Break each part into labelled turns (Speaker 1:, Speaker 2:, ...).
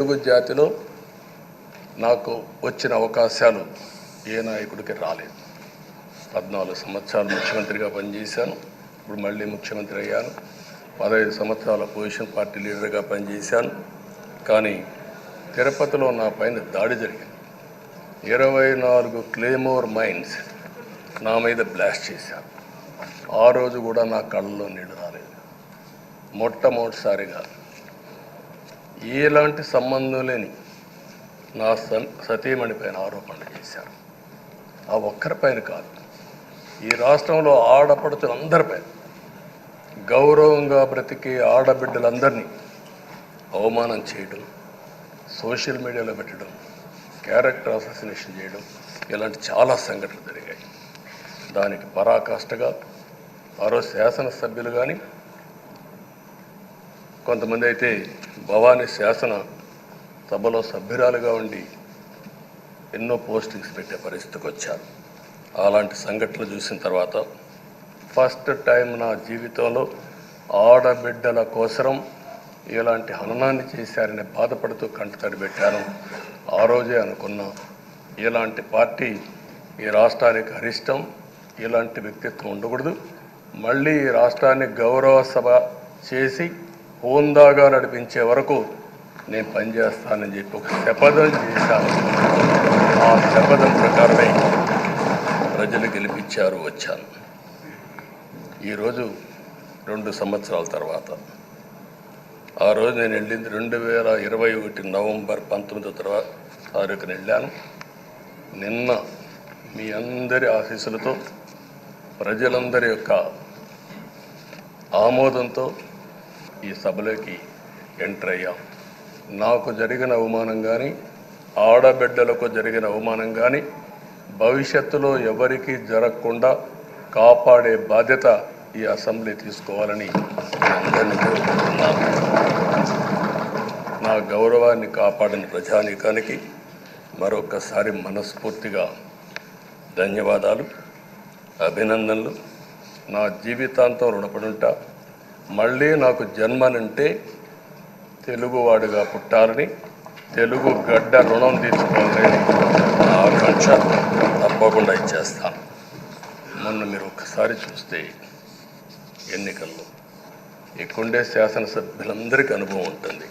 Speaker 1: తెలుగు జాతిలో నాకు వచ్చిన అవకాశాలు ఏ నాయకుడికి రాలేదు. 14 సంవత్సరాలు ముఖ్యమంత్రిగా పనిచేశాను. ఇప్పుడు మళ్ళీ ముఖ్యమంత్రి అయ్యాను. 15 సంవత్సరాల పొజిషన్ పార్టీ లీడర్గా పనిచేశాను. కానీ తిరుపతిలో నా పైన దాడి జరిగింది. 24 క్లేమోర్ మైన్స్ నా మీద బ్లాస్ట్ చేశారు. ఆ రోజు కూడా నా కళ్ళలో నీళ్లు రాలేదు. మొట్టమొదటిసారిగా ఎలాంటి సంబంధం లేని నా సతీమణి పైన ఆరోపణలు చేశారు. ఆ ఒక్కరిపైన కాదు, ఈ రాష్ట్రంలో ఆడపడుతులందరిపైన, గౌరవంగా బ్రతికే ఆడబిడ్డలందరినీ అవమానం చేయడం, సోషల్ మీడియాలో పెట్టడం, క్యారెక్టర్ అసాసినేషన్ చేయడం, ఇలాంటి చాలా సంఘటనలు జరిగాయి. దానికి పరాకాష్ఠగా మరో శాసనసభ్యులు కానీ, కొంతమంది అయితే భవానీ శాసన సభలో సభ్యురాలుగా ఉండి ఎన్నో పోస్టింగ్స్ పెట్టే పరిస్థితికి వచ్చారు. అలాంటి సంఘటనలు చూసిన తర్వాత ఫస్ట్ టైం నా జీవితంలో ఆడబిడ్డల కోసరం ఇలాంటి హననాన్ని చేశారని బాధపడుతూ కంటతడి పెట్టాను. ఆ రోజే అనుకున్నా, ఇలాంటి పార్టీ ఈ రాష్ట్రానికి అరిష్టం, ఇలాంటి వ్యక్తిత్వం ఉండకూడదు. మళ్ళీ ఈ రాష్ట్రాన్ని గౌరవ సభ చేసి హోందాగా నడిపించే వరకు నేను పనిచేస్తానని చెప్పి ఒక శపథం చేశాను. ఆ శపథం ప్రకారమే ప్రజలు గెలిపించారు, వచ్చాను. ఈరోజు 2 సంవత్సరాల తర్వాత, ఆ రోజు నేను వెళ్ళింది 2021 నవంబర్ 19వ తారీఖున వెళ్ళాను. నిన్న మీ అందరి ఆశీస్సులతో, ప్రజలందరి యొక్క ఆమోదంతో ఈ సభలోకి ఎంటర్ అయ్యాం. నాకు జరిగిన అవమానం కానీ, ఆడబిడ్డలకు జరిగిన అవమానం కానీ భవిష్యత్తులో ఎవరికీ జరగకుండా కాపాడే బాధ్యత ఈ అసెంబ్లీ తీసుకోవాలని అందరినీ కోరుకుంటున్నాను. నా గౌరవాన్ని కాపాడిన ప్రజానీకానికి మరొకసారి మనస్ఫూర్తిగా ధన్యవాదాలు, అభినందనలు. నా జీవితాంతం రుణపడి ఉంటా. మళ్ళీ నాకు జన్మనంటే తెలుగువాడిగా పుట్టాలని, తెలుగు గడ్డ రుణం తీసుకోవాలని నా ఆకాంక్ష. తప్పకుండా ఇచ్చేస్తాను. మొన్న మీరు ఒక్కసారి చూస్తే ఎన్నికల్లో ఇక్కడుండే శాసనసభ్యులందరికీ అనుభవం ఉంటుంది.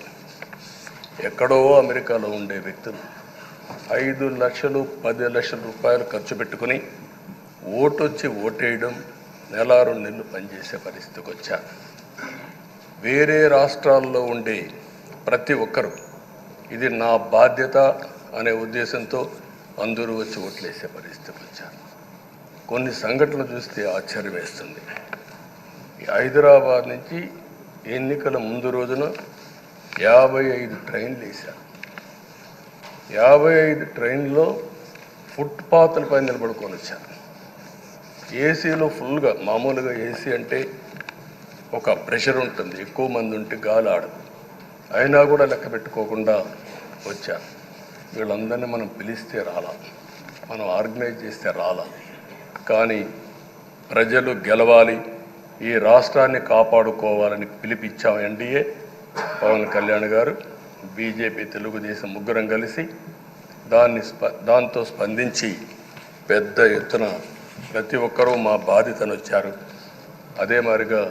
Speaker 1: ఎక్కడో అమెరికాలో ఉండే వ్యక్తులు 5 లక్షలు 10 లక్షల రూపాయలు ఖర్చు పెట్టుకుని ఓటొచ్చి ఓటేయడం, నెల 2 నెలలు పనిచేసే పరిస్థితికి వచ్చారు. వేరే రాష్ట్రాల్లో ఉండే ప్రతి ఒక్కరూ ఇది నా బాధ్యత అనే ఉద్దేశంతో అందరూ వచ్చి ఓట్లేసే పరిస్థితికి వచ్చారు. కొన్ని సంఘటనలు చూస్తే ఆశ్చర్యం వేస్తుంది. హైదరాబాద్ నుంచి ఎన్నికల ముందు రోజున 55 ట్రైన్లు వేశారు. 55 ట్రైన్లో ఫుట్పాత్లపై నిలబడుకొని వచ్చారు. ఏసీలో ఫుల్గా, మామూలుగా ఏసీ అంటే ఒక ప్రెషర్ ఉంటుంది, ఎక్కువ మంది ఉంటే గాలి ఆడదు. అయినా కూడా లెక్క పెట్టుకోకుండా వచ్చారు. వీళ్ళందరినీ మనం పిలిస్తే రాలా, మనం ఆర్గనైజ్ చేస్తే రాలా. కానీ ప్రజలు గెలవాలి, ఈ రాష్ట్రాన్ని కాపాడుకోవాలని పిలిపించాం. ఎన్డీఏ, పవన్ కళ్యాణ్ గారు, బీజేపీ, తెలుగుదేశం ముగ్గురం కలిసి దాంతో స్పందించి పెద్ద ఎత్తున ప్రతి ఒక్కరూ మా బాధ్యతను వచ్చారు. అదే మాదిరిగా